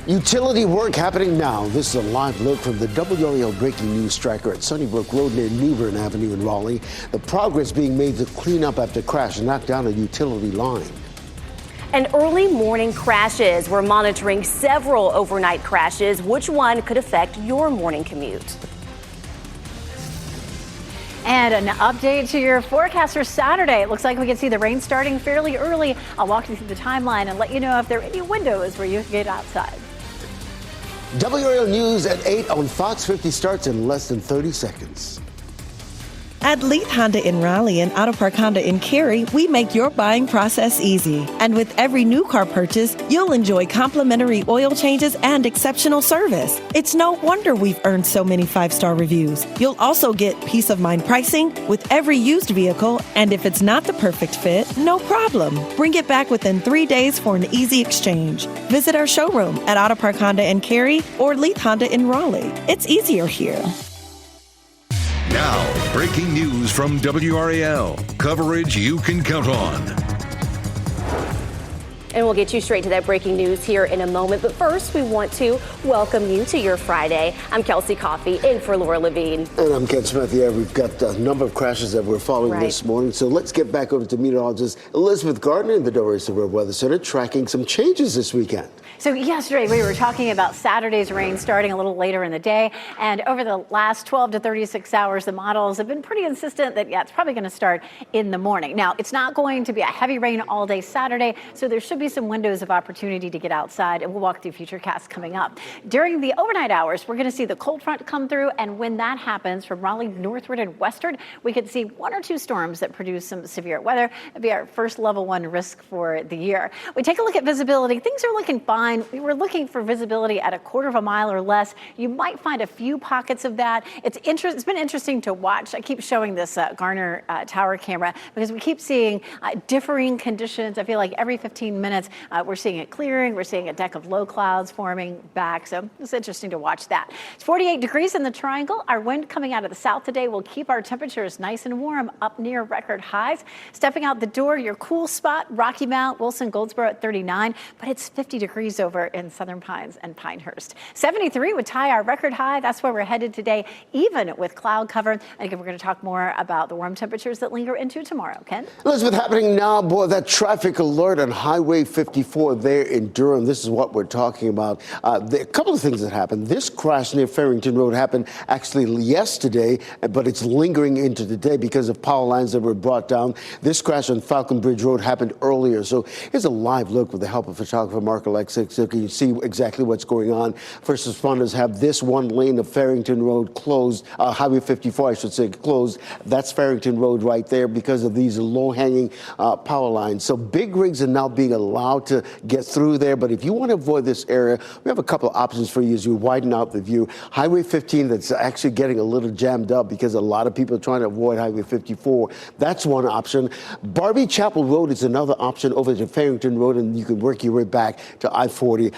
Utility work happening now. This is a live look from the WRAL breaking news tracker at Sunnybrook Road near New Bern Avenue in Raleigh. The progress being made to clean up after crash knocked down a utility line. And early morning crashes. We're monitoring several overnight crashes. Which one could affect your morning commute? And an update to your forecast for Saturday. It looks like we can see the rain starting fairly early. I'll walk you through the timeline and let you know if there are any windows where you can get outside. WRAL News at 8 on Fox 50 starts in less than 30 seconds. At Leith Honda in Raleigh and Auto Park Honda in Cary, we make your buying process easy. And with every new car purchase, you'll enjoy complimentary oil changes and exceptional service. It's no wonder we've earned so many 5-star reviews. You'll also get peace of mind pricing with every used vehicle, and if it's not the perfect fit, no problem. Bring it back within 3 days for an easy exchange. Visit our showroom at Auto Park Honda in Cary or Leith Honda in Raleigh. It's easier here. Now, breaking news from WRAL. Coverage you can count on. And we'll get you straight to that breaking news here in a moment. But first, we want to welcome you to your Friday. I'm Kelsey Coffey, in for Laura Levine. And I'm Ken Smith. Yeah, we've got a number of crashes that we're following this morning. So let's get back over to meteorologist Elizabeth Gardner in the WRAL Weather Center, tracking some changes this weekend. So yesterday we were talking about Saturday's rain starting a little later in the day, and over the last 12 to 36 hours, the models have been pretty insistent that, it's probably going to start in the morning. Now, it's not going to be a heavy rain all day Saturday, so there should be some windows of opportunity to get outside, and we'll walk through futurecasts coming up. During the overnight hours, we're going to see the cold front come through, and when that happens, from Raleigh northward and westward, we could see 1 or 2 storms that produce some severe weather. It'd be our first level 1 risk for the year. We take a look at visibility. Things are looking fine. We were looking for visibility at 1/4 of a mile or less. You might find a few pockets of that. It's been interesting to watch. I keep showing this Garner tower camera because we keep seeing differing conditions. I feel like every 15 minutes we're seeing it clearing. We're seeing a deck of low clouds forming back. So it's interesting to watch that. It's 48 degrees in the triangle. Our wind coming out of the south today will keep our temperatures nice and warm up near record highs. Stepping out the door, your cool spot, Rocky Mount, Wilson, Goldsboro at 39, but it's 50 degrees over in Southern Pines and Pinehurst. 73 would tie our record high. That's where we're headed today, even with cloud cover. And again, we're going to talk more about the warm temperatures that linger into tomorrow. Ken? Elizabeth, happening now, boy, that traffic alert on Highway 54 there in Durham. This is what we're talking about. A couple of things that happened. This crash near Farrington Road happened actually yesterday, but it's lingering into today because of power lines that were brought down. This crash on Falcon Bridge Road happened earlier. So here's a live look with the help of photographer Mark Alexis. So you see exactly what's going on. First responders have this one lane of Farrington Road closed, Highway 54, I should say, closed. That's Farrington Road right there because of these low-hanging power lines. So big rigs are now being allowed to get through there. But if you want to avoid this area, we have a couple of options for you as you widen out the view. Highway 15, that's actually getting a little jammed up because a lot of people are trying to avoid Highway 54. That's one option. Barbie Chapel Road is another option over to Farrington Road, and you can work your way back to I-40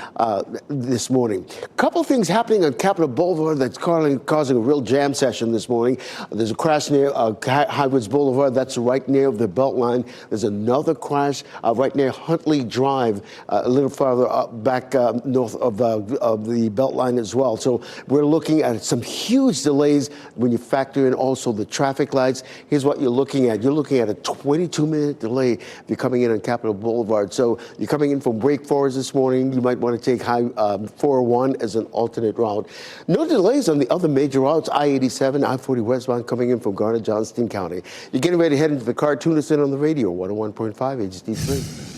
this morning. A couple things happening on Capitol Boulevard that's causing a real jam session this morning. There's a crash near Highwoods Boulevard. That's right near the Beltline. There's another crash right near Huntley Drive, a little farther up back north of the Beltline as well. So we're looking at some huge delays when you factor in also the traffic lights. Here's what you're looking at. You're looking at a 22-minute delay if you're coming in on Capitol Boulevard. So you're coming in from Wake Forest this morning. You might want to take 401 as an alternate route. No delays on the other major routes, I-87, I-40 westbound coming in from Garner, Johnston County. You're getting ready to head into the car. Tune us in on the radio, 101.5 HD3.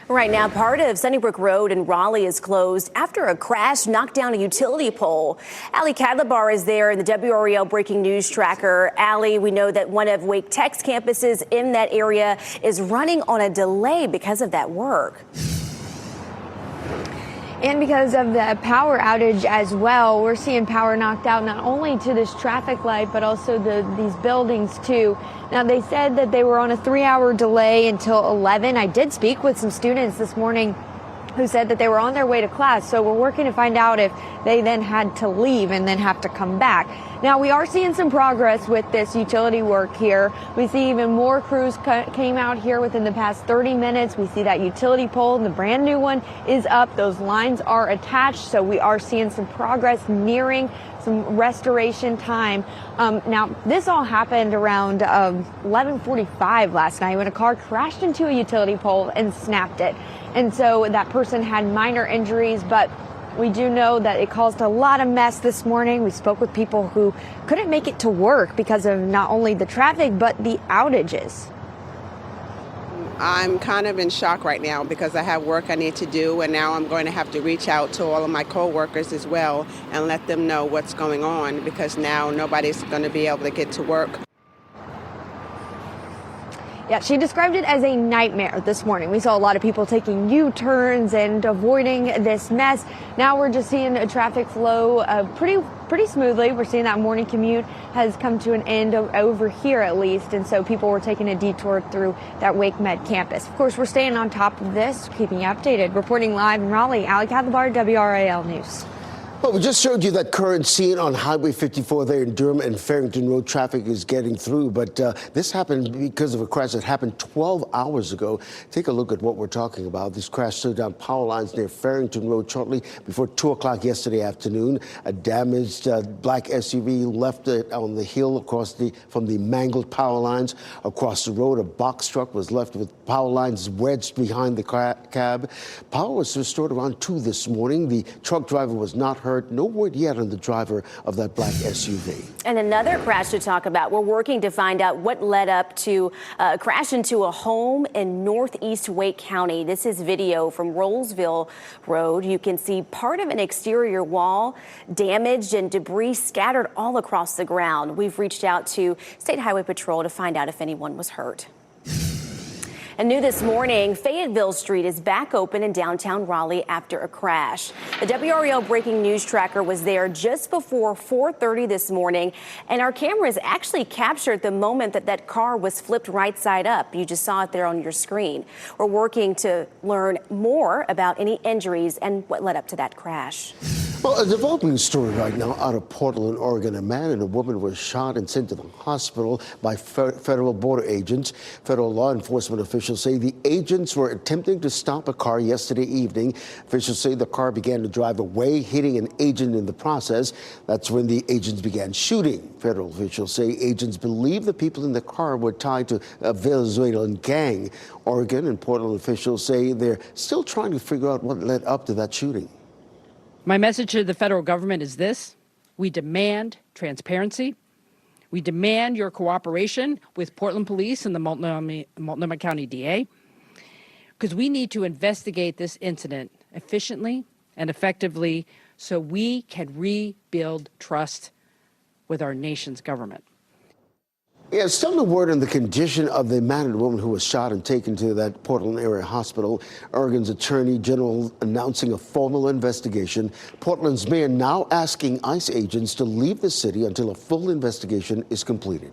Right now, part of Sunnybrook Road in Raleigh is closed after a crash knocked down a utility pole. Allie Cadlabar is there in the WRAL breaking news tracker. Allie, we know that one of Wake Tech's campuses in that area is running on a delay because of that work. And because of the power outage as well, we're seeing power knocked out not only to this traffic light, but also these buildings too. Now, they said that they were on a 3-hour delay until 11. I did speak with some students this morning who said that they were on their way to class. So we're working to find out if they then had to leave and then have to come back. Now, we are seeing some progress with this utility work here. We see even more crews came out here within the past 30 minutes. We see that utility pole, and the brand new one is up. Those lines are attached, so we are seeing some progress nearing some restoration time. Now, this all happened around 11:45 last night when a car crashed into a utility pole and snapped it. And so that person had minor injuries, but we do know that it caused a lot of mess this morning. We spoke with people who couldn't make it to work because of not only the traffic, but the outages. I'm kind of in shock right now because I have work I need to do, and now I'm going to have to reach out to all of my coworkers as well and let them know what's going on, because now nobody's going to be able to get to work. Yeah, she described it as a nightmare this morning. We saw a lot of people taking U-turns and avoiding this mess. Now we're just seeing a traffic flow pretty smoothly. We're seeing that morning commute has come to an end over here at least, and so people were taking a detour through that Wake Med campus. Of course, we're staying on top of this, keeping you updated. Reporting live in Raleigh, Ali Kadlabar, WRAL News. Well, we just showed you that current scene on Highway 54 there in Durham and Farrington Road. Traffic is getting through, but this happened because of a crash that happened 12 hours ago. Take a look at what we're talking about. This crash slowed down power lines near Farrington Road shortly before 2 o'clock yesterday afternoon. A damaged black SUV left it on the hill from the mangled power lines. Across the road, a box truck was left with power lines wedged behind the cab. Power was restored around 2 this morning. The truck driver was not hurt. No word yet on the driver of that black SUV. And another crash to talk about. We're working to find out what led up to a crash into a home in northeast Wake County. This is video from Rollsville Road. You can see part of an exterior wall damaged and debris scattered all across the ground. We've reached out to State Highway Patrol to find out if anyone was hurt. And new this morning, Fayetteville Street is back open in downtown Raleigh after a crash. The WRAL breaking news tracker was there just before 4:30 this morning, and our cameras actually captured the moment that car was flipped right side up. You just saw it there on your screen. We're working to learn more about any injuries and what led up to that crash. Well, a developing story right now out of Portland, Oregon. A man and a woman were shot and sent to the hospital by federal border agents. Federal law enforcement officials say the agents were attempting to stop a car yesterday evening. Officials say the car began to drive away, hitting an agent in the process. That's when the agents began shooting. Federal officials say agents believe the people in the car were tied to a Venezuelan gang. Oregon and Portland officials say they're still trying to figure out what led up to that shooting. My message to the federal government is this: we demand transparency. We demand your cooperation with Portland Police and the Multnomah County DA, because we need to investigate this incident efficiently and effectively so we can rebuild trust with our nation's government. Yeah, still no word on the condition of the man and woman who was shot and taken to that Portland area hospital. Oregon's Attorney General announcing a formal investigation. Portland's mayor now asking ICE agents to leave the city until a full investigation is completed.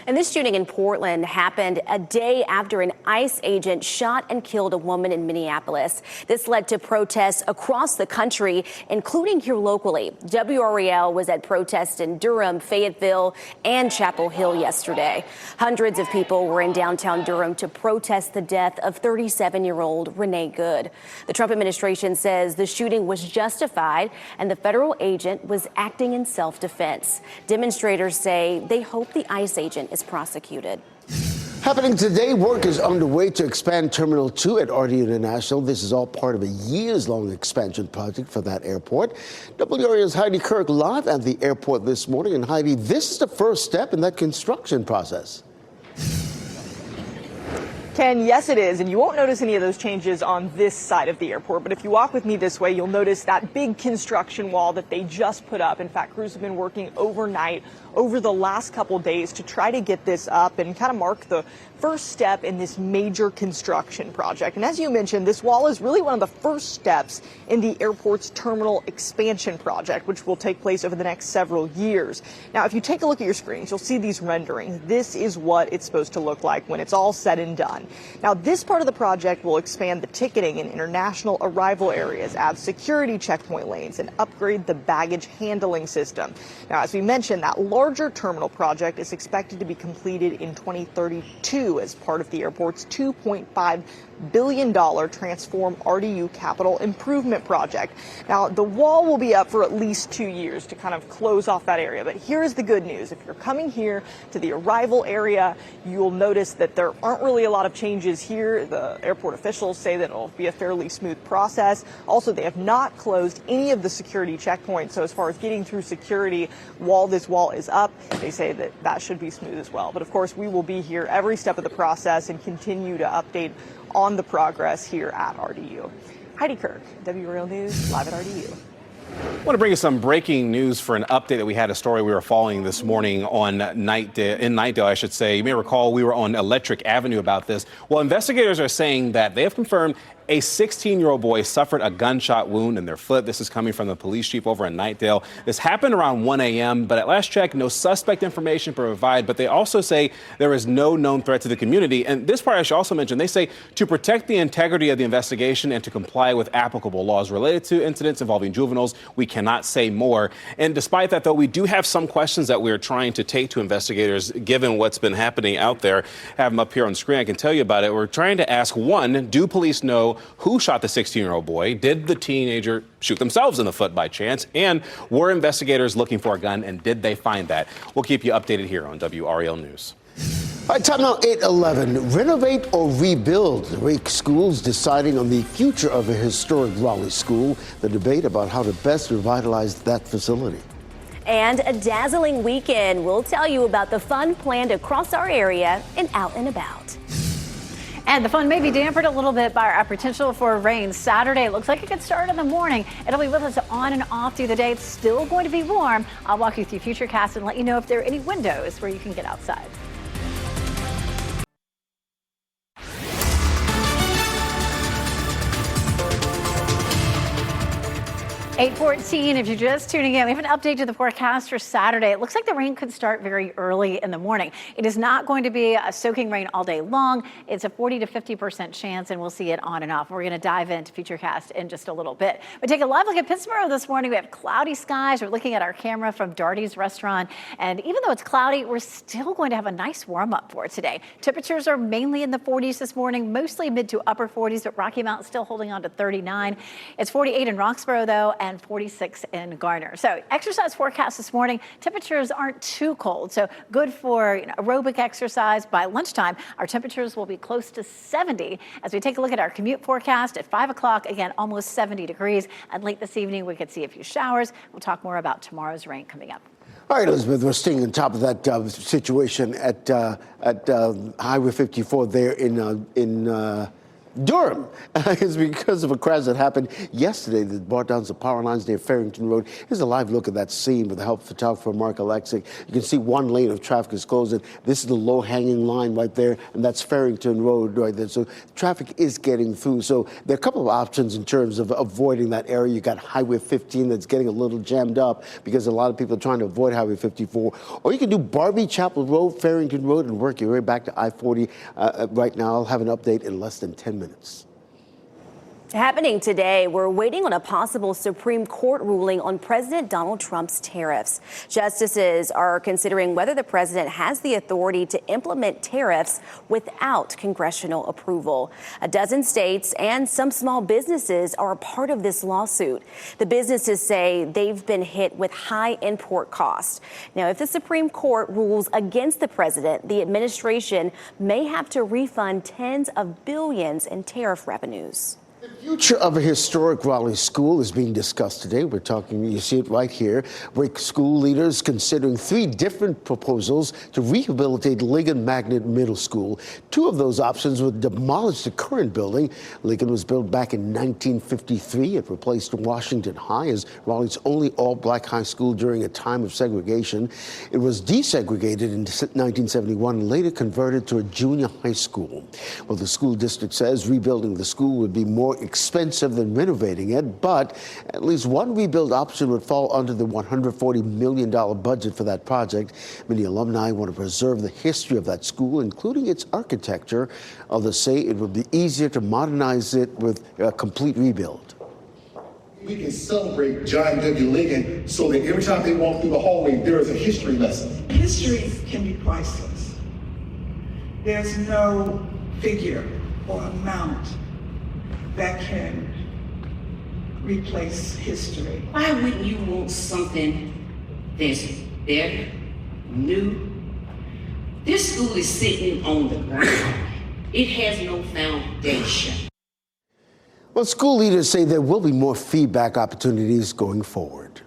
And this shooting in Portland happened a day after an ICE agent shot and killed a woman in Minneapolis. This led to protests across the country, including here locally. WRAL was at protests in Durham, Fayetteville, and Chapel Hill yesterday. Hundreds of people were in downtown Durham to protest the death of 37-year-old Renee Good. The Trump administration says the shooting was justified and the federal agent was acting in self-defense. Demonstrators say they hope the ICE agent is prosecuted. Happening today, work is underway to expand Terminal 2 at RD International. This is all part of a years-long expansion project for that airport. WRAL's Heidi Kirk live at the airport this morning. And Heidi, this is the first step in that construction process. Ken, yes, it is. And you won't notice any of those changes on this side of the airport. But if you walk with me this way, you'll notice that big construction wall that they just put up. In fact, crews have been working overnight over the last couple days to try to get this up and kind of mark the first step in this major construction project. And as you mentioned, this wall is really one of the first steps in the airport's terminal expansion project, which will take place over the next several years. Now, if you take a look at your screens, you'll see these renderings. This is what it's supposed to look like when it's all said and done. 2021. Now, this part of the project will expand the ticketing in international arrival areas, add security checkpoint lanes, and upgrade the baggage handling system. Now, as we mentioned, that larger terminal project is expected to be completed in 2032 as part of the airport's $2.5 billion Transform RDU Capital Improvement Project. Now, the wall will be up for at least 2 years to kind of close off that area. But here's the good news. If you're coming here to the arrival area, you'll notice that there aren't really a lot of changes here. The airport officials say that it'll be a fairly smooth process. Also, they have not closed any of the security checkpoints. So as far as getting through security while this wall is up, they say that that should be smooth as well. But of course, we will be here every step of the process and continue to update on the progress here at RDU. Heidi Kirk, WRAL News, live at RDU. I want to bring you some breaking news for an update that we had, a story we were following this morning on Knightdale, I should say. You may recall we were on Electric Avenue about this. Well, investigators are saying that they have confirmed a 16-year-old boy suffered a gunshot wound in their foot. This is coming from the police chief over in Knightdale. This happened around 1 a.m., but at last check, no suspect information provided. But they also say there is no known threat to the community. And this part I should also mention, they say to protect the integrity of the investigation and to comply with applicable laws related to incidents involving juveniles, we cannot say more. And despite that, though, we do have some questions that we're trying to take to investigators, given what's been happening out there. I have them up here on screen. I can tell you about it. We're trying to ask, one, do police know who shot the 16-year-old boy? Did the teenager shoot themselves in the foot by chance? And were investigators looking for a gun, and did they find that? We'll keep you updated here on WRAL News. All right, time now 8:11. Renovate or rebuild? Wake schools deciding on the future of a historic Raleigh school. The debate about how to best revitalize that facility. And a dazzling weekend. We'll tell you about the fun planned across our area and out and about. And the fun may be dampened a little bit by our potential for rain. Saturday, it looks like it could start in the morning. It'll be with us on and off through the day. It's still going to be warm. I'll walk you through Futurecast and let you know if there are any windows where you can get outside. 8:14, if you're just tuning in, we have an update to the forecast for Saturday. It looks like the rain could start very early in the morning. It is not going to be a soaking rain all day long. It's a 40 to 50% chance, and we'll see it on and off. We're going to dive into Futurecast in just a little bit. We take a live look at Pittsburgh this morning. We have cloudy skies. We're looking at our camera from Darty's restaurant. And even though it's cloudy, we're still going to have a nice warm up for today. Temperatures are mainly in the 40s this morning, mostly mid to upper 40s, but Rocky Mountain still holding on to 39. It's 48 in Roxborough, though, and 46 in Garner. So exercise forecast this morning, temperatures aren't too cold, so good for aerobic exercise. By lunchtime, our temperatures will be close to 70. As we take a look at our commute forecast at 5 o'clock, again, almost 70 degrees. And late this evening, we could see a few showers. We'll talk more about tomorrow's rain coming up. All right, Elizabeth, we're staying on top of that situation at Highway 54 there in Durham. It's because of a crash that happened yesterday that brought down some power lines near Farrington Road. Here's a live look at that scene with the help of photographer Mark Alexic. You can see one lane of traffic is closed. This is the low-hanging line right there, and that's Farrington Road right there. So traffic is getting through. So there are a couple of options in terms of avoiding that area. You got Highway 15 that's getting a little jammed up because a lot of people are trying to avoid Highway 54. Or you can do Barbie Chapel Road, Farrington Road, and work your way back to I-40 right now. I'll have an update in less than 10 minutes. Happening today, we're waiting on a possible Supreme Court ruling on President Donald Trump's tariffs. Justices are considering whether the president has the authority to implement tariffs without congressional approval. A dozen states and some small businesses are a part of this lawsuit. The businesses say they've been hit with high import costs. Now, if the Supreme Court rules against the president, the administration may have to refund tens of billions in tariff revenues. The future of a historic Raleigh school is being discussed today. We're talking, you see it right here, with school leaders considering 3 different proposals to rehabilitate Lincoln Magnet Middle School. 2 of those options would demolish the current building. Lincoln was built back in 1953. It replaced Washington High as Raleigh's only all-black high school during a time of segregation. It was desegregated in 1971 and later converted to a junior high school. Well, the school district says rebuilding the school would be more expensive than renovating it, but at least one rebuild option would fall under the $140 million budget for that project. Many alumni want to preserve the history of that school, including its architecture. Others say it would be easier to modernize it with a complete rebuild. We can celebrate John W. Lincoln so that every time they walk through the hallway, there is a history lesson. History can be priceless. There's no figure or amount that can replace history. Why wouldn't you want something that's better, new? This school is sitting on the ground. It has no foundation. Well, school leaders say there will be more feedback opportunities going forward.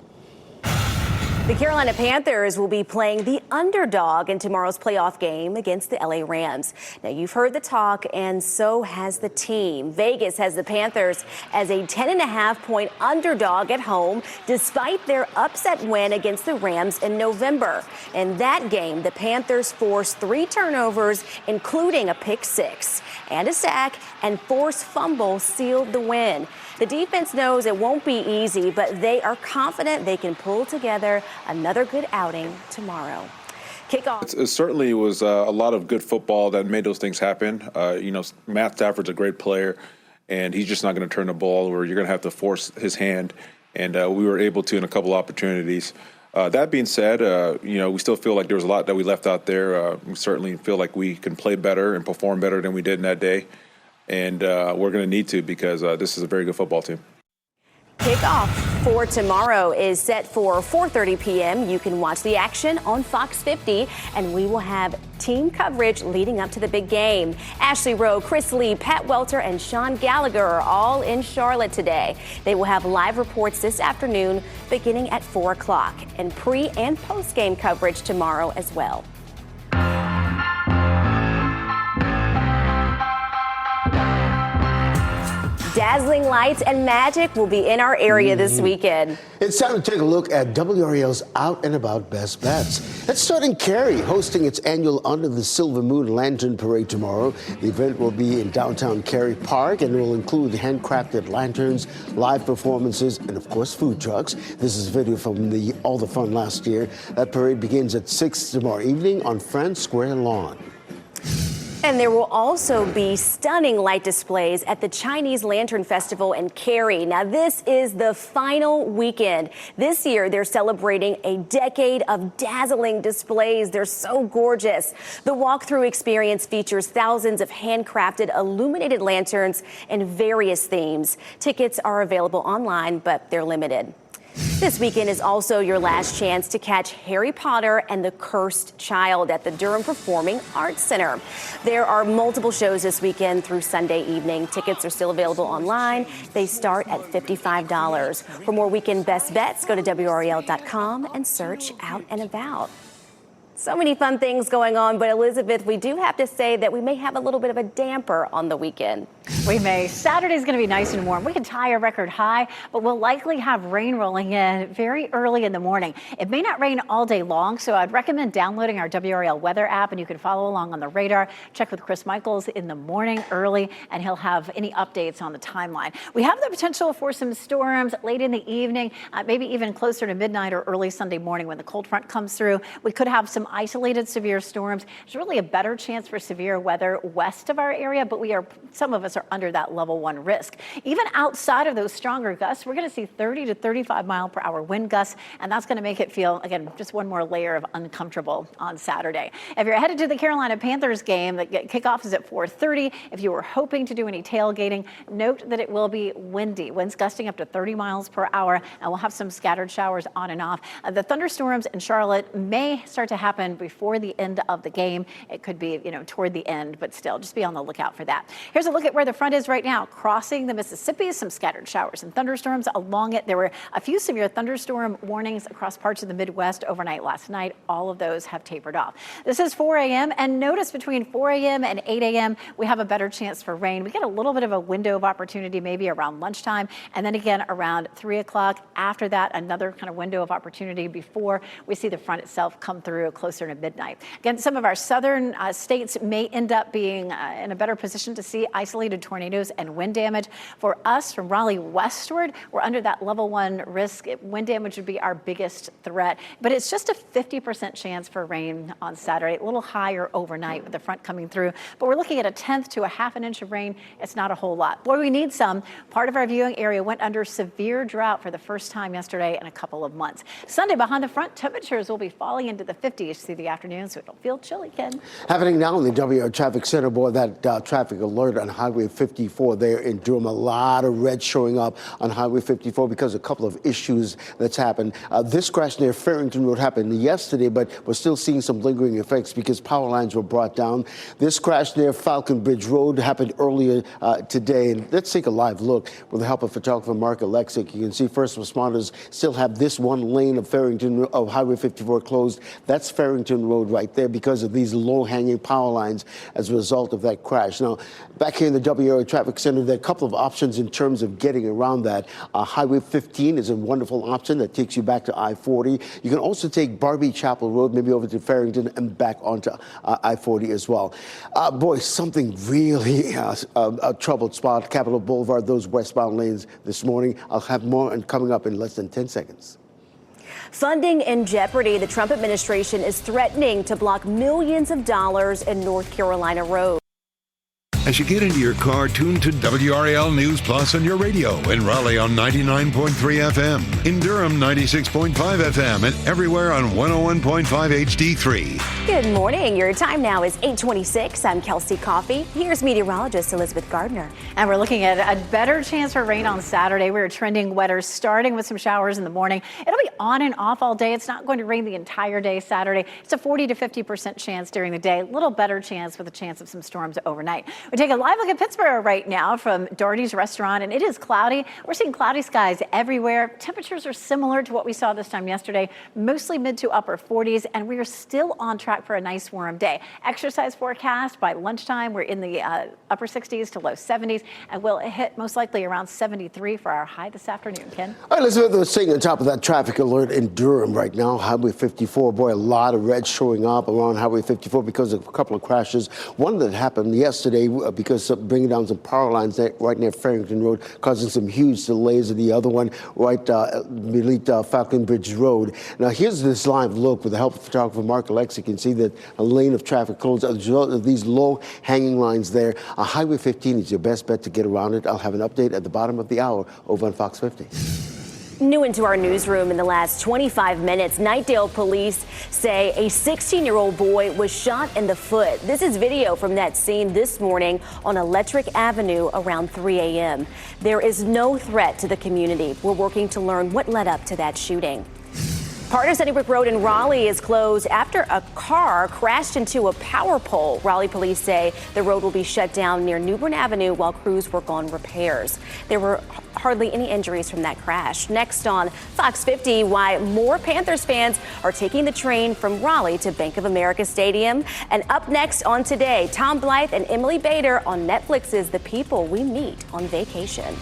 The Carolina Panthers will be playing the underdog in tomorrow's playoff game against the LA Rams. Now, you've heard the talk, and so has the team. Vegas has the Panthers as a 10.5-point underdog at home, despite their upset win against the Rams in November. In that game, the Panthers forced 3 turnovers, including a pick 6, and a sack, and forced fumble sealed the win. The defense knows it won't be easy, but they are confident they can pull together another good outing tomorrow. Kickoff. It certainly was a lot of good football that made those things happen. Matt Stafford's a great player, and he's just not going to turn the ball over. You're going to have to force his hand, and we were able to in a couple opportunities. That being said, we still feel like there was a lot that we left out there. We certainly feel like we can play better and perform better than we did in that day. And we're going to need to, because this is a very good football team. Kickoff for tomorrow is set for 4:30 p.m. You can watch the action on Fox 50, and we will have team coverage leading up to the big game. Ashley Rowe, Chris Lee, Pat Welter, and Sean Gallagher are all in Charlotte today. They will have live reports this afternoon beginning at 4 o'clock, and pre- and post-game coverage tomorrow as well. Dazzling lights and magic will be in our area this weekend. It's time to take a look at WRAL's Out and About Best Bets. Let's start in Cary, hosting its annual Under the Silver Moon Lantern Parade tomorrow. The event will be in downtown Cary Park and will include handcrafted lanterns, live performances, and of course food trucks. This is video from All the Fun last year. That parade begins at 6 tomorrow evening on France Square Lawn. And there will also be stunning light displays at the Chinese Lantern Festival in Cary. Now, this is the final weekend. This year, they're celebrating a decade of dazzling displays. They're so gorgeous. The walkthrough experience features thousands of handcrafted illuminated lanterns in various themes. Tickets are available online, but they're limited. This weekend is also your last chance to catch Harry Potter and the Cursed Child at the Durham Performing Arts Center. There are multiple shows this weekend through Sunday evening. Tickets are still available online. They start at $55. For more weekend best bets, go to WRAL.com and search Out and About. So many fun things going on, but Elizabeth, we do have to say that we may have a little bit of a damper on the weekend. We may. Saturday's going to be nice and warm. We could tie a record high, but we'll likely have rain rolling in very early in the morning. It may not rain all day long, so I'd recommend downloading our WRAL weather app, and you can follow along on the radar. Check with Chris Michaels in the morning early, and he'll have any updates on the timeline. We have the potential for some storms late in the evening, maybe even closer to midnight or early Sunday morning when the cold front comes through. We could have some isolated severe storms. There's really a better chance for severe weather west of our area, but some of us are under that level 1 risk. Even outside of those stronger gusts, we're going to see 30 to 35 mile per hour wind gusts, and that's going to make it feel, again, just one more layer of uncomfortable on Saturday. If you're headed to the Carolina Panthers game, the kickoff is at 4:30. If you were hoping to do any tailgating, note that it will be windy. Winds gusting up to 30 miles per hour, and we'll have some scattered showers on and off. The thunderstorms in Charlotte may start to happen before the end of the game. It could be, toward the end, but still, just be on the lookout for that. Here's a look at where the front is right now. Crossing the Mississippi, some scattered showers and thunderstorms along it. There were a few severe thunderstorm warnings across parts of the Midwest overnight last night. All of those have tapered off. This is 4 a.m. and notice between 4 a.m. and 8 a.m. we have a better chance for rain. We get a little bit of a window of opportunity maybe around lunchtime, and then again around 3 o'clock. After that, another kind of window of opportunity before we see the front itself come through close closer to midnight. Again, some of our southern states may end up being in a better position to see isolated tornadoes and wind damage. For us, from Raleigh westward, we're under that level 1 risk. Wind damage would be our biggest threat, but it's just a 50% chance for rain on Saturday, a little higher overnight with the front coming through. But we're looking at a 1/10 to a 1/2 inch of rain. It's not a whole lot. Boy, we need some. Part of our viewing area went under severe drought for the first time yesterday in a couple of months. Sunday, behind the front, temperatures will be falling into the 50s through the afternoon, so it'll feel chilly, Ken. Happening now in the WRAL Traffic Center, boy, that traffic alert on Highway 54 there in Durham. A lot of red showing up on Highway 54 because of a couple of issues that's happened. This crash near Farrington Road happened yesterday, but we're still seeing some lingering effects because power lines were brought down. This crash near Falcon Bridge Road happened earlier today. And let's take a live look with the help of photographer Mark Alexic. You can see first responders still have this one lane of Highway 54 closed. That's Farrington Road right there because of these low-hanging power lines as a result of that crash. Now, back here in the WRAL Traffic Center, there are a couple of options in terms of getting around that. Highway 15 is a wonderful option that takes you back to I-40. You can also take Barbie Chapel Road, maybe over to Farrington and back onto I-40 as well. Boy, something really a troubled spot, Capitol Boulevard, those westbound lanes this morning. I'll have more coming up in less than 10 seconds. Funding in jeopardy. The Trump administration is threatening to block millions of dollars in North Carolina roads. As you get into your car, tune to WRAL News Plus on your radio. In Raleigh on 99.3 FM. In Durham, 96.5 FM. And everywhere on 101.5 HD3. Good morning. Your time now is 8:26. I'm Kelsey Coffey. Here's meteorologist Elizabeth Gardner. And we're looking at a better chance for rain on Saturday. We're trending wetter, starting with some showers in the morning. It'll be on and off all day. It's not going to rain the entire day Saturday. It's a 40 to 50% chance during the day. A little better chance with a chance of some storms overnight. We take a live look at Pittsburgh right now from Doherty's Restaurant, and it is cloudy. We're seeing cloudy skies everywhere. Temperatures are similar to what we saw this time yesterday, mostly mid to upper 40s, and we are still on track for a nice warm day. Exercise forecast by lunchtime, we're in the upper 60s to low 70s, and we'll hit most likely around 73 for our high this afternoon. Ken? All right, Elizabeth, we're sitting on top of that traffic alert in Durham right now. Highway 54, boy, a lot of red showing up around Highway 54 because of a couple of crashes. One that happened yesterday because of bringing down some power lines right near Farrington Road, causing some huge delays. And the other one right beneath Falcon Bridge Road. Now, here's this live look with the help of photographer Mark Alexic. You can see that a lane of traffic closed as a result of these low-hanging lines there. Highway 15 is your best bet to get around it. I'll have an update at the bottom of the hour over on Fox 50. New into our newsroom in the last 25 minutes, Knightdale police say a 16-year-old boy was shot in the foot. This is video from that scene this morning on Electric Avenue around 3 a.m. There is no threat to the community. We're working to learn what led up to that shooting. Part of Sunnybrook Road in Raleigh is closed after a car crashed into a power pole. Raleigh police say the road will be shut down near New Bern Avenue while crews work on repairs. There were hardly any injuries from that crash. Next on Fox 50, why more Panthers fans are taking the train from Raleigh to Bank of America Stadium. And up next on Today, Tom Blythe and Emily Bader on Netflix's The People We Meet on Vacation.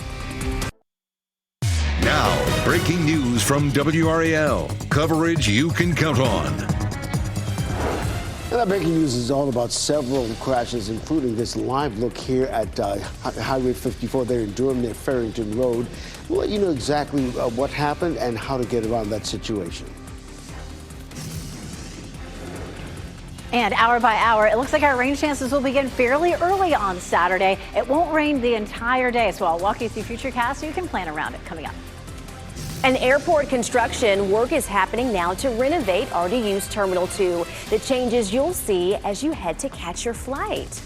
Now, breaking news from WRAL. Coverage you can count on. And that breaking news is all about several crashes, including this live look here at Highway 54 there in Durham near Farrington Road. We'll let you know exactly what happened and how to get around that situation. And hour by hour, it looks like our rain chances will begin fairly early on Saturday. It won't rain the entire day, so I'll walk you through Futurecast so you can plan around it coming up. An airport construction work is happening now to renovate RDU's Terminal 2. The changes you'll see as you head to catch your flight.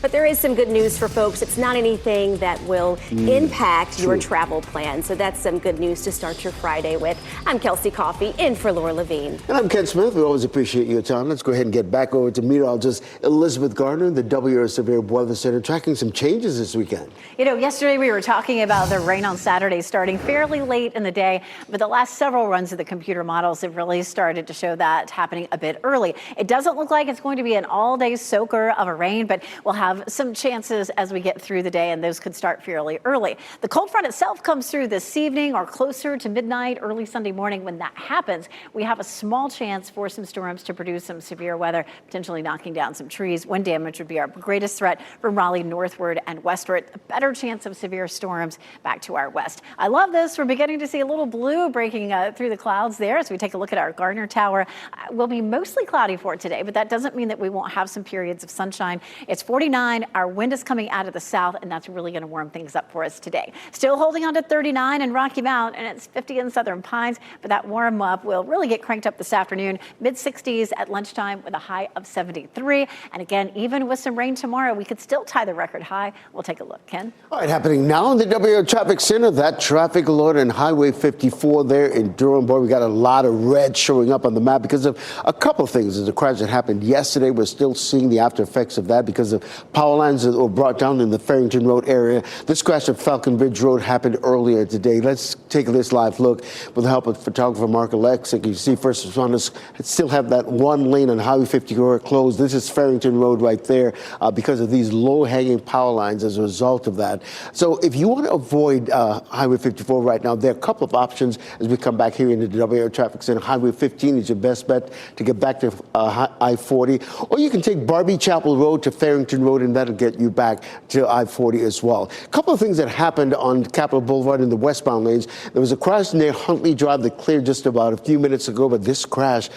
But there is some good news for folks. It's not anything that will impact your travel plan. So that's some good news to start your Friday with. I'm Kelsey Coffey, in for Laura Levine. And I'm Ken Smith. We always appreciate your time. Let's go ahead and get back over to meteorologist Elizabeth Gardner, the WRAL Severe Weather Center, tracking some changes this weekend. You know, yesterday we were talking about the rain on Saturday starting fairly late in the day, but the last several runs of the computer models have really started to show that happening a bit early. It doesn't look like it's going to be an all-day soaker of a rain, but we'll have have some chances as we get through the day, and those could start fairly early. The cold front itself comes through this evening or closer to midnight, early Sunday morning. When that happens, we have a small chance for some storms to produce some severe weather, potentially knocking down some trees. Wind damage would be our greatest threat from Raleigh northward and westward. A better chance of severe storms back to our west. I love this. We're beginning to see a little blue breaking through the clouds there as we take a look at our Gardner Tower. Will be mostly cloudy for today, but that doesn't mean that we won't have some periods of sunshine. It's 49. Our wind is coming out of the south, and that's really going to warm things up for us today. Still holding on to 39 in Rocky Mount, and it's 50 in Southern Pines, but that warm up will really get cranked up this afternoon. Mid-60s at lunchtime with a high of 73. And again, even with some rain tomorrow, we could still tie the record high. We'll take a look. Ken? All right, happening now in the WRAL Traffic Center, that traffic alert on Highway 54 there in Durham. Boy, we got a lot of red showing up on the map because of a couple of things. There's a crash that happened yesterday. We're still seeing the after effects of that because of power lines that were brought down in the Farrington Road area. This crash at Falcon Bridge Road happened earlier today. Let's take this live look with the help of photographer Mark Alexic. You see first responders still have that one lane on Highway 54 closed. This is Farrington Road right there because of these low-hanging power lines as a result of that. So if you want to avoid Highway 54 right now, there are a couple of options as we come back here into the WRAL Traffic Center. Highway 15 is your best bet to get back to I-40, or you can take Barbie Chapel Road to Farrington Road, and that'll get you back to I-40 as well. A couple of things that happened on Capitol Boulevard in the westbound lanes. There was a crash near Huntley Drive that cleared just about a few minutes ago, but this crash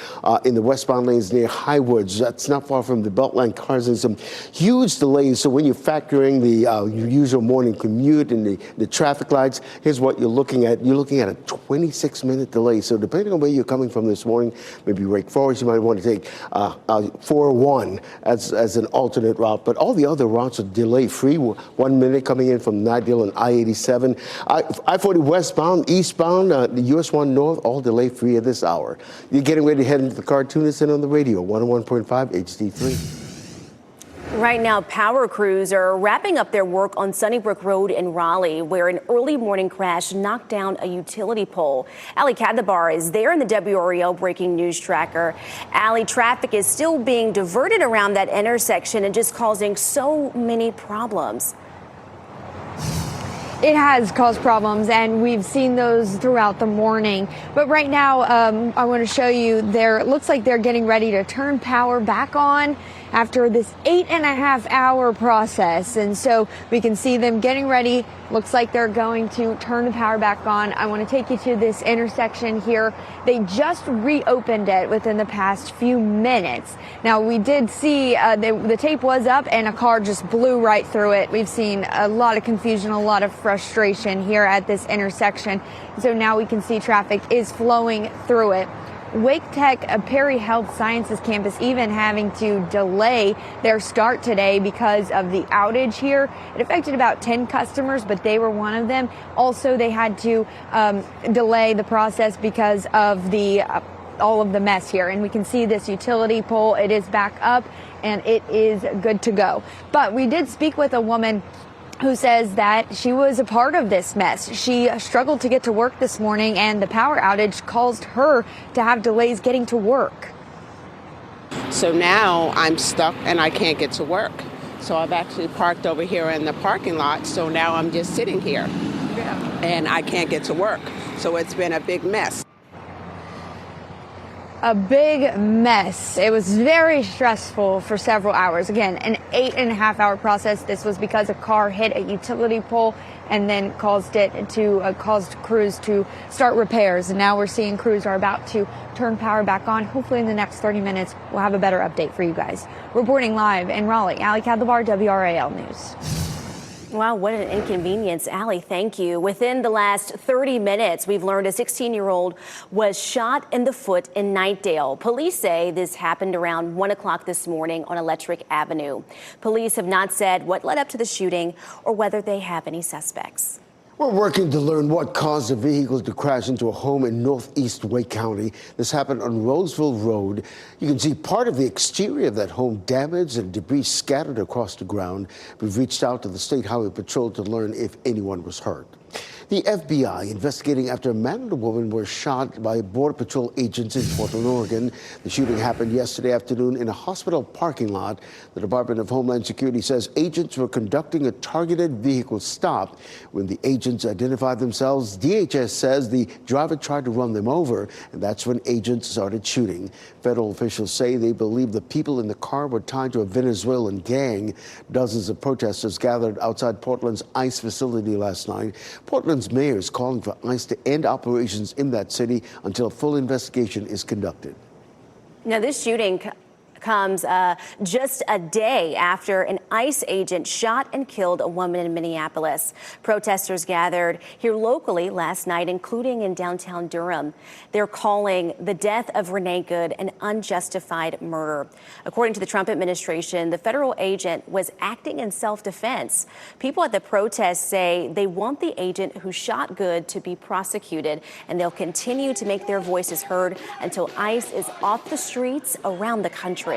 in the westbound lanes near Highwoods, that's not far from the Beltline, causing some huge delays. So when you're factoring the usual morning commute and the traffic lights, here's what you're looking at. You're looking at a 26-minute delay. So depending on where you're coming from this morning, maybe Wake Forest, you might want to take 401 as an alternate route. But all the other routes are delay-free. 1 minute coming in from Nidale and I-87. I-40 westbound, eastbound, the US 1 north, all delay-free at this hour. You're getting ready to head into the Cartoon Center on the radio, 101.5 HD3. Right now, power crews are wrapping up their work on Sunnybrook Road in Raleigh, where an early morning crash knocked down a utility pole. Ali Kadlabar is there in the WRAL breaking news tracker. Ali, traffic is still being diverted around that intersection and just causing so many problems. It has caused problems, and we've seen those throughout the morning. But right now, I want to show you it looks like they're getting ready to turn power back on after this 8.5-hour process. And so we can see them getting ready. Looks like they're going to turn the power back on. I want to take you to this intersection here. They just reopened it within the past few minutes. Now, we did see the tape was up and a car just blew right through it. We've seen a lot of confusion, a lot of frustration here at this intersection. So now we can see traffic is flowing through it. Wake Tech, a Perry Health Sciences campus, even having to delay their start today because of the outage here. It affected about 10 customers, but they were one of them. Also, they had to delay the process because of all of the mess here. And we can see this utility pole. It is back up and it is good to go. But we did speak with a woman who says that she was a part of this mess. She struggled to get to work this morning, and the power outage caused her to have delays getting to work. So now I'm stuck and I can't get to work. So I've actually parked over here in the parking lot. So now I'm just sitting here and I can't get to work. So it's been a big mess. A big mess. It was very stressful for several hours. Again, an 8.5-hour process. This was because a car hit a utility pole and then caused crews to start repairs. And now we're seeing crews are about to turn power back on. Hopefully in the next 30 minutes, we'll have a better update for you guys. Reporting live in Raleigh, Ali Kadlabar, WRAL News. Wow, what an inconvenience. Ali, thank you. Within the last 30 minutes, we've learned a 16-year-old was shot in the foot in Nightdale. Police say this happened around 1 o'clock this morning on Electric Avenue. Police have not said what led up to the shooting or whether they have any suspects. We're working to learn what caused the vehicle to crash into a home in northeast Wake County. This happened on Roseville Road. You can see part of the exterior of that home damaged and debris scattered across the ground. We've reached out to the State Highway Patrol to learn if anyone was hurt. The FBI investigating after a man and a woman were shot by Border Patrol agents in Portland, Oregon. The shooting happened yesterday afternoon in a hospital parking lot. The Department of Homeland Security says agents were conducting a targeted vehicle stop. When the agents identified themselves, DHS says the driver tried to run them over, and that's when agents started shooting. Federal officials say they believe the people in the car were tied to a Venezuelan gang. Dozens of protesters gathered outside Portland's ICE facility last night. Portland's mayor is calling for ICE to end operations in that city until a full investigation is conducted. Now, this shooting comes just a day after an ICE agent shot and killed a woman in Minneapolis. Protesters gathered here locally last night, including in downtown Durham. They're calling the death of Renee Good an unjustified murder. According to the Trump administration, the federal agent was acting in self-defense. People at the protest say they want the agent who shot Good to be prosecuted, and they'll continue to make their voices heard until ICE is off the streets around the country.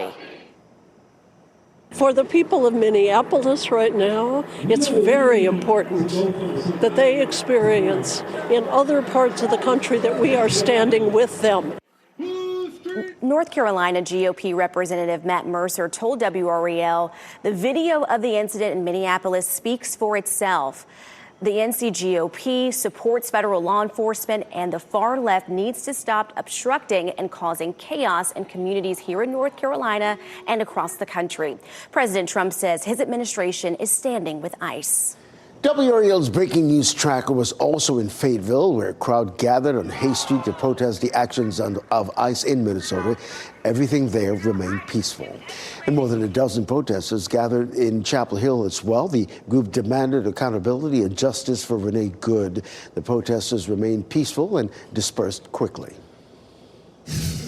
For the people of Minneapolis right now, it's very important that they experience in other parts of the country that we are standing with them. North Carolina GOP Representative Matt Mercer told WRAL the video of the incident in Minneapolis speaks for itself. The NC GOP supports federal law enforcement, and the far left needs to stop obstructing and causing chaos in communities here in North Carolina and across the country. President Trump says his administration is standing with ICE. WRAL's breaking news tracker was also in Fayetteville, where a crowd gathered on Hay Street to protest the actions of ICE in Minnesota. Everything there remained peaceful. And more than a dozen protesters gathered in Chapel Hill as well. The group demanded accountability and justice for Renee Good. The protesters remained peaceful and dispersed quickly.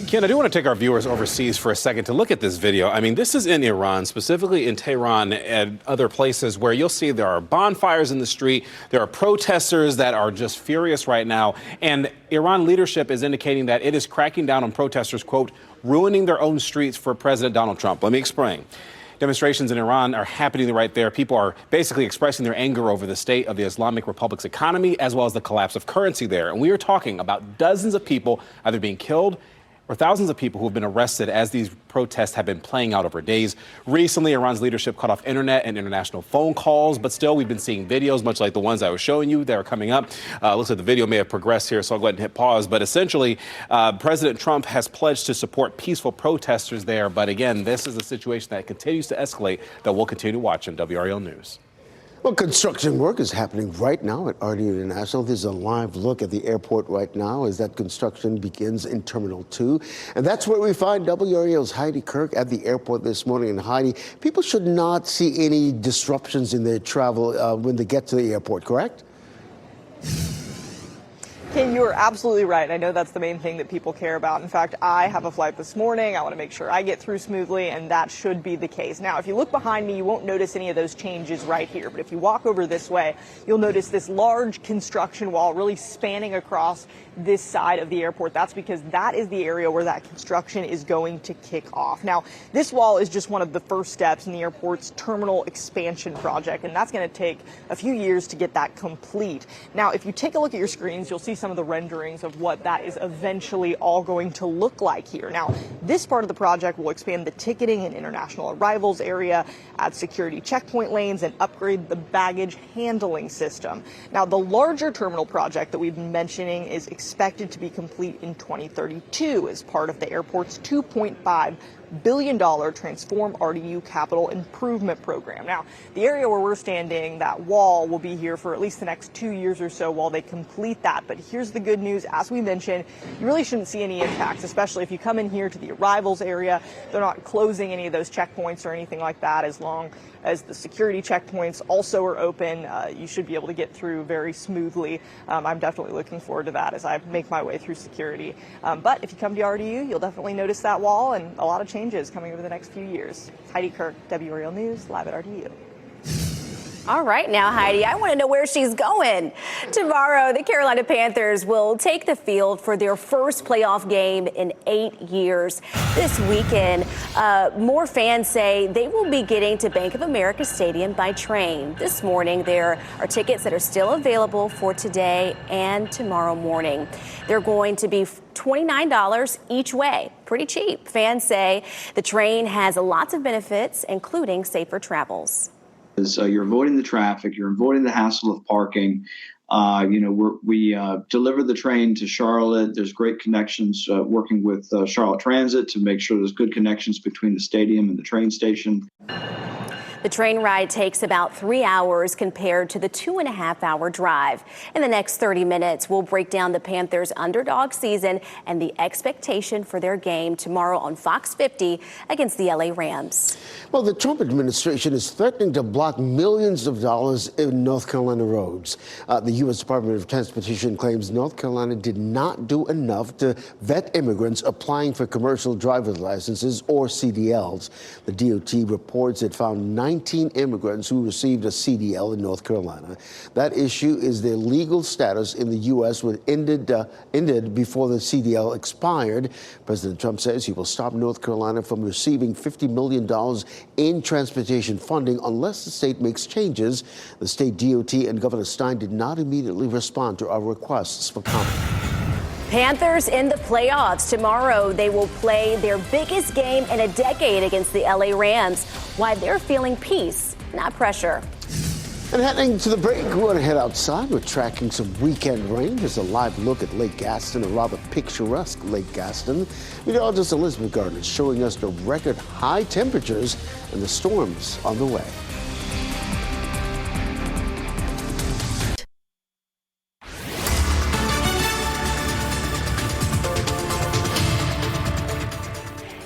Ken, I do want to take our viewers overseas for a second to look at this video. I mean, this is in Iran, specifically in Tehran and other places where you'll see there are bonfires in the street. There are protesters that are just furious right now. And Iran leadership is indicating that it is cracking down on protesters, quote, ruining their own streets for President Donald Trump. Let me explain. Demonstrations in Iran are happening right there. People are basically expressing their anger over the state of the Islamic Republic's economy, as well as the collapse of currency there. And we are talking about dozens of people either being killed or thousands of people who have been arrested as these protests have been playing out over days. Recently, Iran's leadership cut off internet and international phone calls, but still we've been seeing videos, much like the ones I was showing you that are coming up. Looks like the video may have progressed here, so I'll go ahead and hit pause. But essentially, President Trump has pledged to support peaceful protesters there. But again, this is a situation that continues to escalate that we'll continue to watch on WRAL News. Well, construction work is happening right now at RD International. There's a live look at the airport right now as that construction begins in Terminal 2. And that's where we find WRAL's Heidi Kirk at the airport this morning. And Heidi, people should not see any disruptions in their travel when they get to the airport, correct? Ken, you are absolutely right. I know that's the main thing that people care about. In fact, I have a flight this morning. I want to make sure I get through smoothly, and that should be the case. Now, if you look behind me, you won't notice any of those changes right here. But if you walk over this way, you'll notice this large construction wall really spanning across this side of the airport. That's because that is the area where that construction is going to kick off. Now, this wall is just one of the first steps in the airport's terminal expansion project, and that's going to take a few years to get that complete. Now, if you take a look at your screens, you'll see some of the renderings of what that is eventually all going to look like here. Now, this part of the project will expand the ticketing and international arrivals area, add security checkpoint lanes, and upgrade the baggage handling system. Now, the larger terminal project that we've been mentioning is expected to be complete in 2032 as part of the airport's $2.5 billion Transform RDU Capital Improvement Program. Now, the area where we're standing, that wall, will be here for at least the next 2 years or so while they complete that. But here's the good news. As we mentioned, you really shouldn't see any impacts, especially if you come in here to the arrivals area. They're not closing any of those checkpoints or anything like that. As long as the security checkpoints also are open, you should be able to get through very smoothly. I'm definitely looking forward to that as I make my way through security. But if you come to RDU, you'll definitely notice that wall and a lot of changes coming over the next few years. Heidi Kirk, WRAL News, live at RDU. All right now, Heidi, I want to know where she's going. Tomorrow, the Carolina Panthers will take the field for their first playoff game in 8 years. This weekend, more fans say they will be getting to Bank of America Stadium by train. This morning, there are tickets that are still available for today and tomorrow morning. They're going to be $29 each way. Pretty cheap. Fans say the train has lots of benefits, including safer travels. You're avoiding the traffic, you're avoiding the hassle of parking. We deliver the train to Charlotte. There's great connections working with Charlotte Transit to make sure there's good connections between the stadium and the train station. The train ride takes about 3 hours compared to the 2.5-hour drive. In the next 30 minutes, we'll break down the Panthers' underdog season and the expectation for their game tomorrow on Fox 50 against the LA Rams. Well, the Trump administration is threatening to block millions of dollars in North Carolina roads. The U.S. Department of Transportation claims North Carolina did not do enough to vet immigrants applying for commercial driver's licenses or CDLs. The DOT reports it found 19 immigrants who received a CDL in North Carolina. That issue is their legal status in the U.S. was ended before the CDL expired. President Trump says he will stop North Carolina from receiving $50 million in transportation funding unless the state makes changes. The state DOT and Governor Stein did not immediately respond to our requests for comment. Panthers in the playoffs. Tomorrow, they will play their biggest game in a decade against the LA Rams. Why they're feeling peace, not pressure. And heading to the break, we want to head outside. We're tracking some weekend rain. Here's a live look at Lake Gaston, a rather picturesque Lake Gaston. Meteorologist Elizabeth Gardner showing us the record high temperatures and the storms on the way.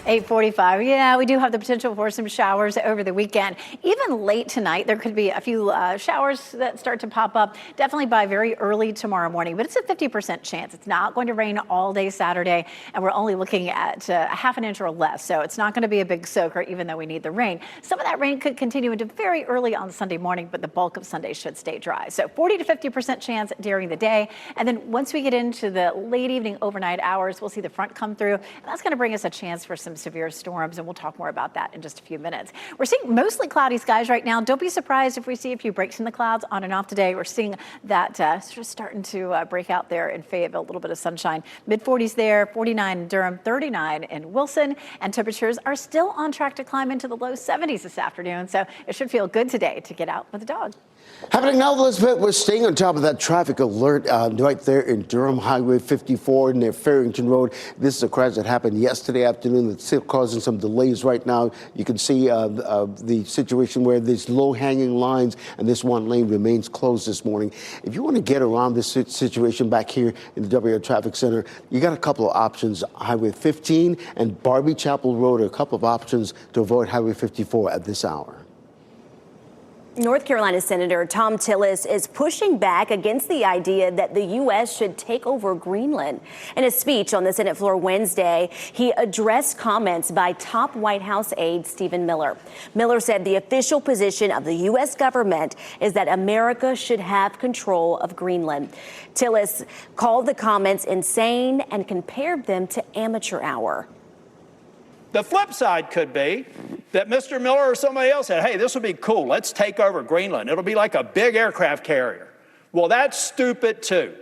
.45. Yeah, we do have the potential for some showers over the weekend. Even late tonight, there could be a few showers that start to pop up, definitely by very early tomorrow morning. But it's a 50% chance. It's not going to rain all day Saturday, and we're only looking at a half an inch or less. So it's not going to be a big soaker, even though we need the rain. Some of that rain could continue into very early on Sunday morning, but the bulk of Sunday should stay dry. So 40 to 50% chance during the day. And then once we get into the late evening, overnight hours, we'll see the front come through. And that's going to bring us a chance for some severe storms, and we'll talk more about that in just a few minutes. We're seeing mostly cloudy skies right now. Don't be surprised if we see a few breaks in the clouds on and off today. We're seeing that sort of starting to break out there in Fayetteville, a little bit of sunshine. Mid-40s there, 49 in Durham, 39 in Wilson, and temperatures are still on track to climb into the low 70s this afternoon, so it should feel good today to get out with the dog. Happening now, Elizabeth, we're staying on top of that traffic alert right there in Durham, Highway 54 near Farrington Road. This is a crash that happened yesterday afternoon that's still causing some delays right now. You can see the situation where there's low-hanging lines and this one lane remains closed this morning. If you want to get around this situation back here in the WRAL Traffic Center, you got a couple of options. Highway 15 and Barbie Chapel Road are a couple of options to avoid Highway 54 at this hour. North Carolina Senator Tom Tillis is pushing back against the idea that the U.S. should take over Greenland. In a speech on the Senate floor Wednesday, he addressed comments by top White House aide Stephen Miller. Miller said the official position of the U.S. government is that America should have control of Greenland. Tillis called the comments insane and compared them to amateur hour. The flip side could be that Mr. Miller or somebody else said, hey, this would be cool. Let's take over Greenland. It'll be like a big aircraft carrier. Well, that's stupid, too.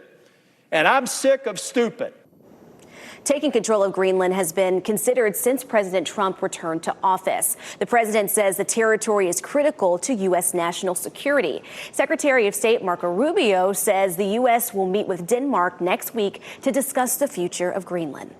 And I'm sick of stupid. Taking control of Greenland has been considered since President Trump returned to office. The president says the territory is critical to U.S. national security. Secretary of State Marco Rubio says the U.S. will meet with Denmark next week to discuss the future of Greenland.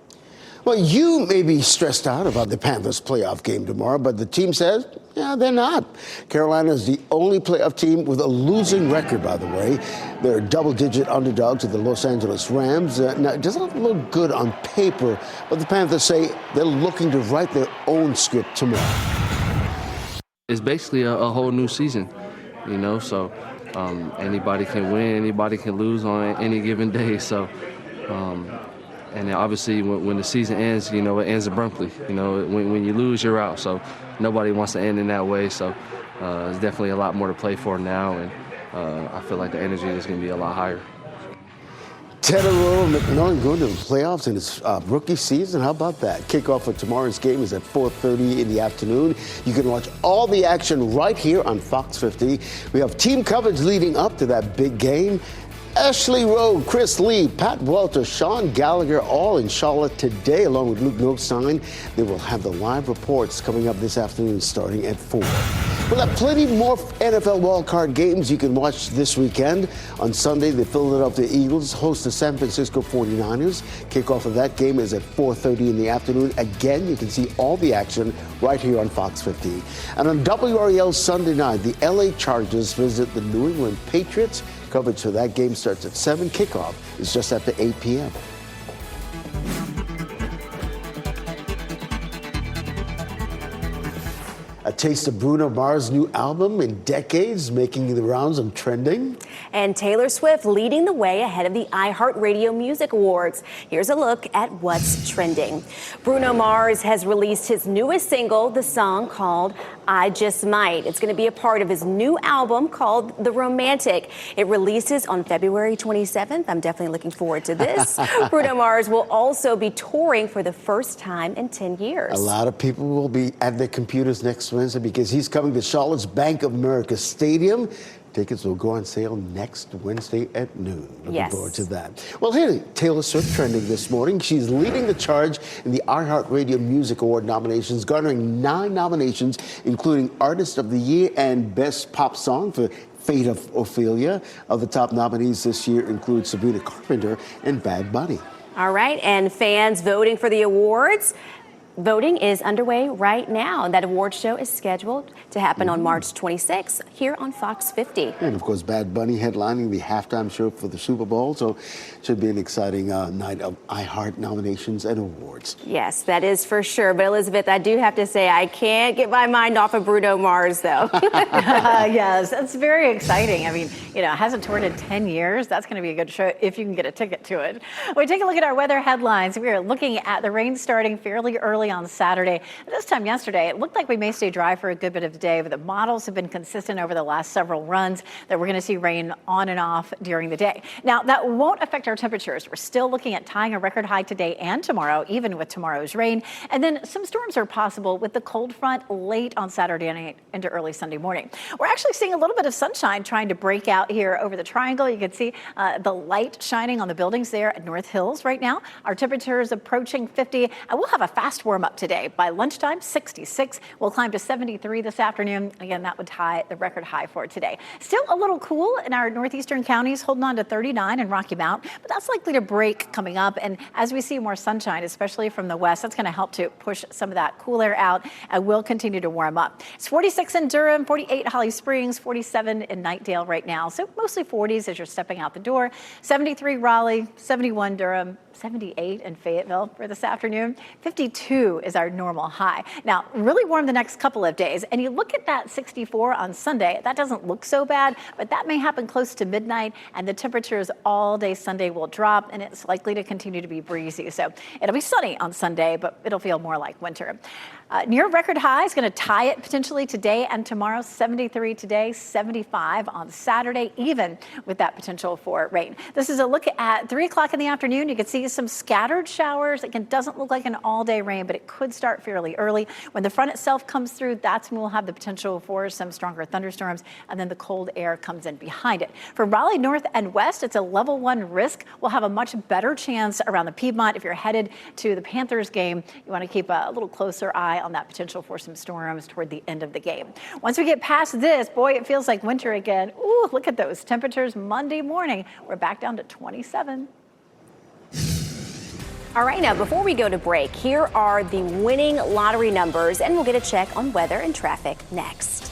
Well, you may be stressed out about the Panthers playoff game tomorrow, but the team says, yeah, they're not. Carolina is the only playoff team with a losing record, by the way. They're a double-digit underdog to the Los Angeles Rams. Now, it doesn't look good on paper, but the Panthers say they're looking to write their own script tomorrow. It's basically a whole new season, you know, so anybody can win, anybody can lose on any given day, so... And then obviously, when the season ends, you know, it ends abruptly. You know, when you lose, you're out. So nobody wants to end in that way. So there's definitely a lot more to play for now, and I feel like the energy is going to be a lot higher. Tedero McMillan going to the playoffs in his rookie season. How about that? Kickoff for tomorrow's game is at 4:30 in the afternoon. You can watch all the action right here on Fox 50. We have team coverage leading up to that big game. Ashley Rowe, Chris Lee, Pat Welter, Sean Gallagher, all in Charlotte today, along with Luke Notstein. They will have the live reports coming up this afternoon starting at 4. We'll have plenty more NFL wildcard games you can watch this weekend. On Sunday, the Philadelphia Eagles host the San Francisco 49ers. Kickoff of that game is at 4:30 in the afternoon. Again, you can see all the action right here on Fox 50. And on WRAL Sunday night, the LA Chargers visit the New England Patriots. Coverage for that game starts at 7. Kickoff is just after 8 p.m. A taste of Bruno Mars' new album in decades, making the rounds of trending. And Taylor Swift leading the way ahead of the iHeartRadio Music Awards. Here's a look at what's trending. Bruno Mars has released his newest single, the song called I Just Might. It's going to be a part of his new album called The Romantic. It releases on February 27th. I'm definitely looking forward to this. Bruno Mars will also be touring for the first time in 10 years. A lot of people will be at their computers next Wednesday because he's coming to Charlotte's Bank of America Stadium. Tickets will go on sale next Wednesday at noon. Looking forward to that. Well, here, Taylor Swift trending this morning. She's leading the charge in the iHeartRadio Music Award nominations, garnering 9 nominations, including Artist of the Year and Best Pop Song for Fate of Ophelia. Other top nominees this year include Sabrina Carpenter and Bad Bunny. All right, and fans voting for the awards. Voting is underway right now. That award show is scheduled to happen on March 26th here on Fox 50. And of course, Bad Bunny headlining the halftime show for the Super Bowl. So it should be an exciting night of iHeart nominations and awards. Yes, that is for sure. But Elizabeth, I do have to say, I can't get my mind off of Bruno Mars, though. Yes, it's very exciting. I mean, hasn't toured in 10 years. That's going to be a good show if you can get a ticket to it. We take a look at our weather headlines. We are looking at the rain starting fairly early on Saturday. This time yesterday, it looked like we may stay dry for a good bit of the day, but the models have been consistent over the last several runs that we're going to see rain on and off during the day. Now, that won't affect our temperatures. We're still looking at tying a record high today and tomorrow, even with tomorrow's rain. And then some storms are possible with the cold front late on Saturday night into early Sunday morning. We're actually seeing a little bit of sunshine trying to break out here over the triangle. You can see the light shining on the buildings there at North Hills right now. Our temperature is approaching 50, and we'll have a fast warm up today. By lunchtime, 66. We'll climb to 73 this afternoon. Again, that would tie the record high for today. Still a little cool in our northeastern counties, holding on to 39 in Rocky Mount, but that's likely to break coming up. And as we see more sunshine, especially from the west, that's going to help to push some of that cool air out and will continue to warm up. It's 46 in Durham, 48 Holly Springs, 47 in Knightdale right now. So mostly 40s as you're stepping out the door. 73 Raleigh, 71 Durham, 78 in Fayetteville for this afternoon. 52 is our normal high. Now, really warm the next couple of days. And you look at that 64 on Sunday, that doesn't look so bad, but that may happen close to midnight, and the temperatures all day Sunday will drop, and it's likely to continue to be breezy. So it'll be sunny on Sunday, but it'll feel more like winter. Near record high is going to tie it potentially today and tomorrow. 73 today, 75 on Saturday, even with that potential for rain. This is a look at 3 o'clock in the afternoon. You can see some scattered showers. Again, doesn't look like an all-day rain, but it could start fairly early. When the front itself comes through, that's when we'll have the potential for some stronger thunderstorms, and then the cold air comes in behind it. For Raleigh North and West, it's a level 1 risk. We'll have a much better chance around the Piedmont. If you're headed to the Panthers game, you want to keep a little closer eye on that potential for some storms toward the end of the game. Once we get past this, boy, it feels like winter again. Ooh, look at those temperatures Monday morning. We're back down to 27. All right, now before we go to break, here are the winning lottery numbers, and we'll get a check on weather and traffic next.